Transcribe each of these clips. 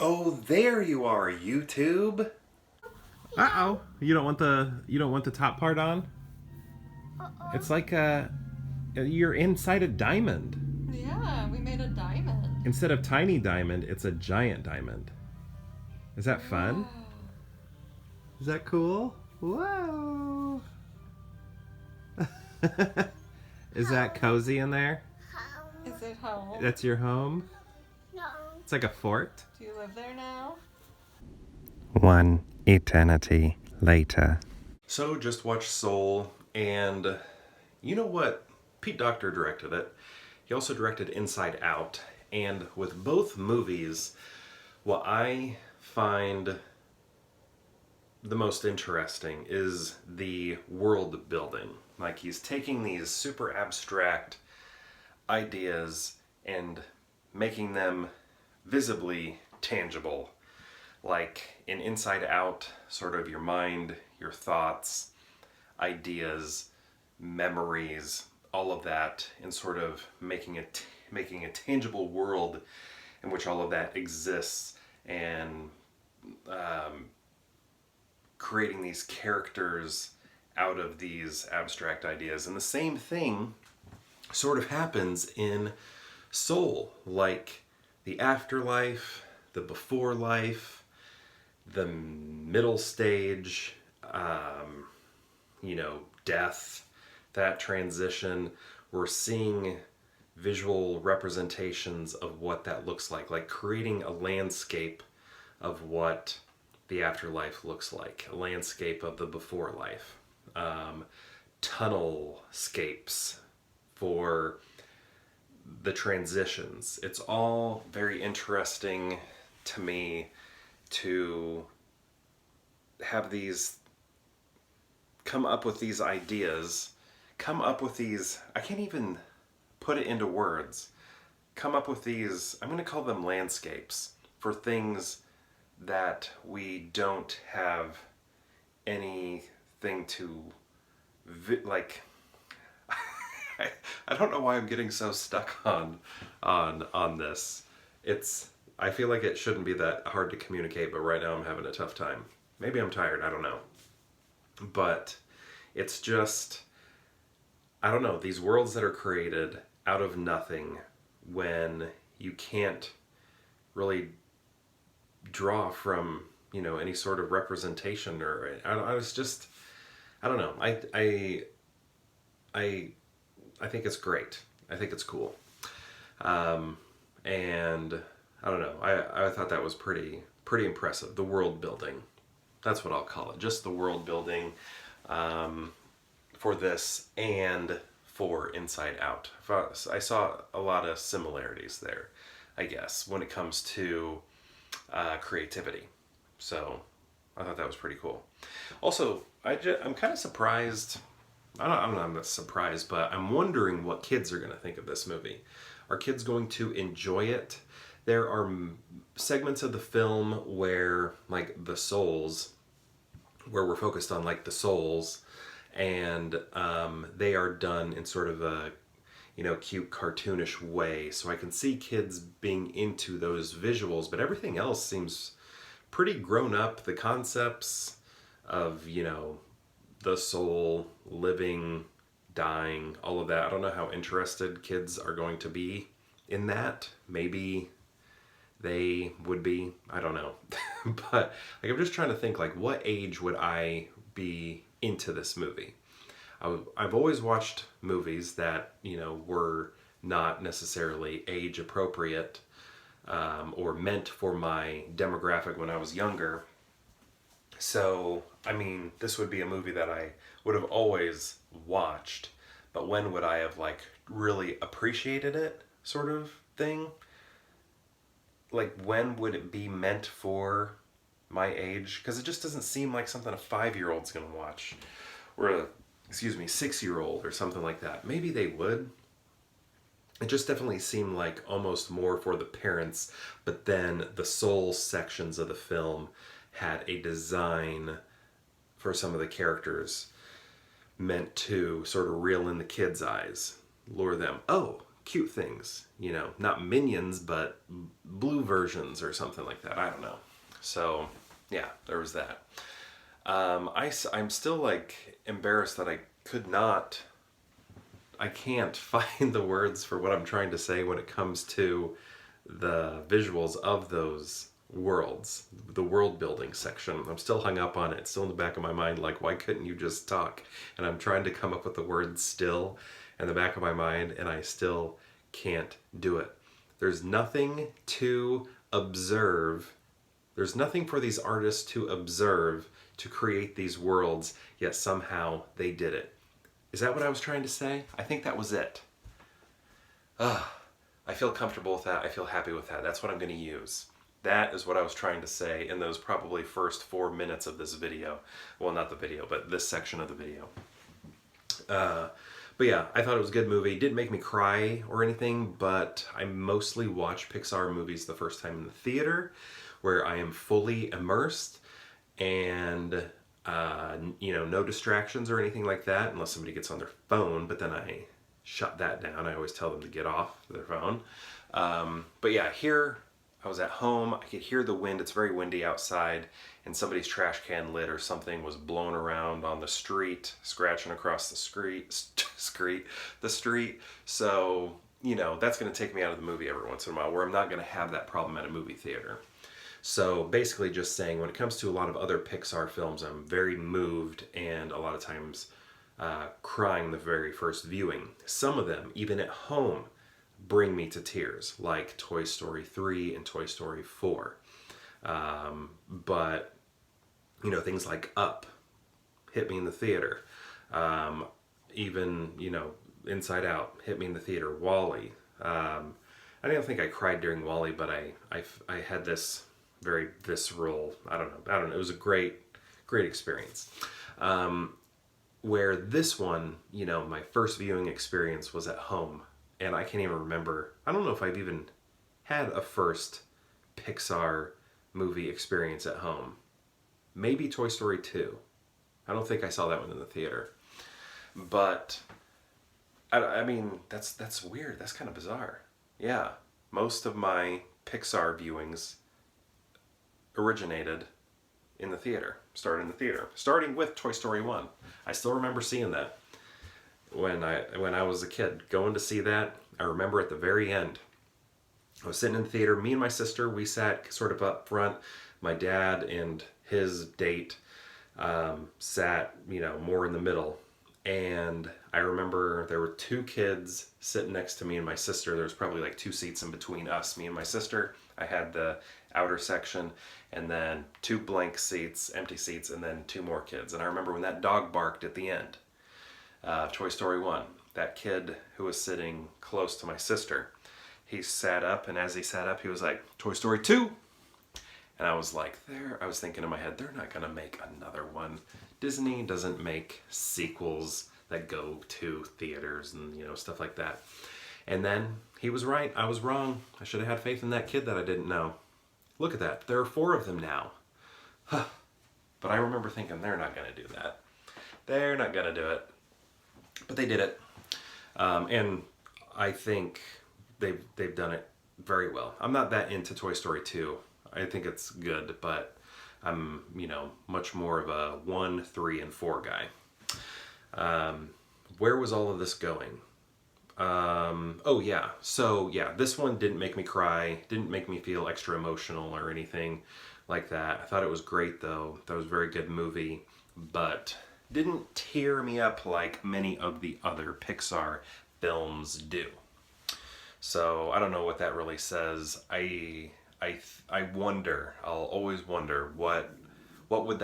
Oh, there you are, YouTube. Uh-oh. You don't want the top part on? Uh-oh. It's like you're inside a diamond. Yeah, we made a diamond. Instead of tiny diamond, it's a giant diamond. Is that fun? Wow. Is that cool? Whoa. Is that cozy in there? Is it home? That's your home? No. It's like a fort. Do you live there now? One eternity later. So just watched Soul, and you know what? Pete Docter directed it. He also directed Inside Out, and with both movies, what I find the most interesting is the world building. Like, he's taking these super abstract ideas and making them visibly tangible. Like in Inside Out, sort of your mind, your thoughts, ideas, memories, all of that, and sort of making a tangible world in which all of that exists, and creating these characters out of these abstract ideas. And the same thing sort of happens in Soul, like the afterlife, the before life, the middle stage, death, that transition. We're seeing visual representations of what that looks like creating a landscape of what the afterlife looks like, a landscape of the before life, tunnel scapes for the transitions. It's all very interesting to me to have these come up with these ideas, come up with these, I can't even put it into words, come up with these, I'm going to call them landscapes for things that we don't have anything to, like, I don't know why I'm getting so stuck on this. I feel like it shouldn't be that hard to communicate, but right now I'm having a tough time. Maybe I'm tired, I don't know. But it's just, I don't know, these worlds that are created out of nothing when you can't really draw from, any sort of representation, or I was just, I don't know. I think it's great. I think it's cool. And I don't know. I thought that was pretty impressive. The world building. That's what I'll call it. Just the world building for this and for Inside Out. I saw a lot of similarities there, I guess, when it comes to creativity. So I thought that was pretty cool. Also, I'm kind of surprised. I'm not surprised, but I'm wondering what kids are going to think of this movie. Are kids going to enjoy it? There are segments of the film where, like, the souls, where we're focused on, like, the souls, and they are done in sort of a, cute, cartoonish way. So I can see kids being into those visuals, but everything else seems pretty grown up. The concepts of, the soul, living, dying, all of that. I don't know how interested kids are going to be in that. Maybe they would be. I don't know. But I'm just trying to think, what age would I be into this movie? I've always watched movies that, were not necessarily age appropriate, or meant for my demographic when I was younger. So, this would be a movie that I would have always watched, but when would I have, really appreciated it, sort of thing? When would it be meant for my age? Because it just doesn't seem like something a 5-year-old's gonna watch, or a 6-year-old or something like that. Maybe they would. It just definitely seemed like almost more for the parents, but then the soul sections of the film had a design for some of the characters meant to sort of reel in the kids' eyes, lure them. Oh, cute things, you know, not minions, but blue versions or something like that. I don't know. So yeah, there was that. I'm still like embarrassed that I can't find the words for what I'm trying to say when it comes to the visuals of those worlds, the world building section. I'm still hung up on it. It's still in the back of my mind, like, why couldn't you just talk? And I'm trying to come up with the word still in the back of my mind, and I still can't do it. There's nothing to observe. There's nothing for these artists to observe to create these worlds, yet somehow they did it. Is that what I was trying to say? I think that was it. I feel comfortable with that. I feel happy with that. That's what I'm going to use. That is what I was trying to say in those probably first 4 minutes of this video. Well, not the video, but this section of the video. But yeah, I thought it was a good movie. Didn't make me cry or anything, but I mostly watch Pixar movies the first time in the theater, where I am fully immersed and you know, no distractions or anything like that, unless somebody gets on their phone, but then I shut that down. I always tell them to get off their phone. But yeah, here I was at home. I could hear the wind. It's very windy outside, and somebody's trash can lid or something was blown around on the street, scratching across the street. So, you know, that's going to take me out of the movie every once in a while, where I'm not going to have that problem at a movie theater. So basically just saying, when it comes to a lot of other Pixar films, I'm very moved and a lot of times crying the very first viewing. Some of them, even at home, bring me to tears, like Toy Story 3 and Toy Story 4. But, you know, things like Up hit me in the theater. Even, you know, Inside Out hit me in the theater. WALL-E. I don't think I cried during WALL-E, but I had this very visceral, I don't know, it was a great experience. Where this one, you know, my first viewing experience was at home, and I can't even remember, I don't know if I've even had a first Pixar movie experience at home. Maybe Toy Story 2. I don't think I saw that one in the theater. But, I mean, that's weird, that's kind of bizarre. Yeah, most of my Pixar viewings originated in the theater, starting with Toy Story 1. I still remember seeing that when I was a kid, going to see that. I remember at the very end, I was sitting in the theater, me and my sister, we sat sort of up front. My dad and his date sat, you know, more in the middle. And I remember there were 2 kids sitting next to me and my sister. There was probably like 2 seats in between us, me and my sister. I had the outer section, and then 2 blank seats, empty seats, and then 2 more kids. And I remember when that dog barked at the end, Toy Story 1, that kid who was sitting close to my sister, he sat up, and as he sat up, he was like, Toy Story 2! And I was like, I was thinking in my head, they're not going to make another one. Disney doesn't make sequels that go to theaters and, you know, stuff like that. And then he was right. I was wrong. I should have had faith in that kid that I didn't know. Look at that. There are 4 of them now. Huh. But I remember thinking, they're not going to do that. They're not going to do it. But they did it. And I think they've done it very well. I'm not that into Toy Story 2. I think it's good, but I'm, you know, much more of a 1, 3, and 4 guy. Where was all of this going? Oh yeah, so yeah, this one didn't make me cry, didn't make me feel extra emotional or anything like that. I thought it was great though. That was a very good movie, but didn't tear me up like many of the other Pixar films do. So I don't know what that really says. I wonder, I'll always wonder what would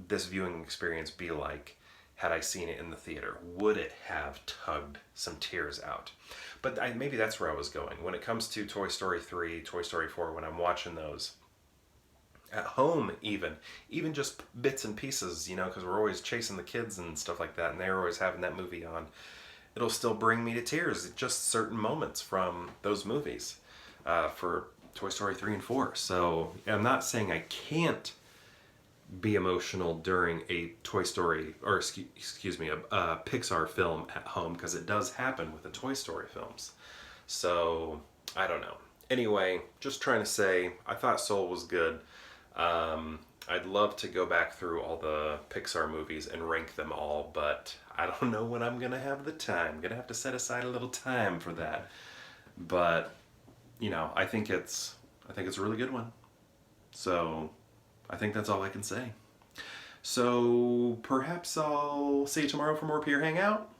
this viewing experience be like had I seen it in the theater. Would it have tugged some tears out? But maybe that's where I was going. When it comes to Toy Story 3, Toy Story 4, when I'm watching those, at home even just bits and pieces, you know, because we're always chasing the kids and stuff like that, and they're always having that movie on, it'll still bring me to tears, just certain moments from those movies for Toy Story 3 and 4. So I'm not saying I can't be emotional during a Toy Story, or excuse me, a Pixar film at home, because it does happen with the Toy Story films. So I don't know. Anyway, just trying to say, I thought Soul was good. I'd love to go back through all the Pixar movies and rank them all, but I don't know when I'm gonna have the time. I'm gonna have to set aside a little time for that. But you know, I think it's a really good one. So I think that's all I can say. So perhaps I'll see you tomorrow for more Peer Hangout.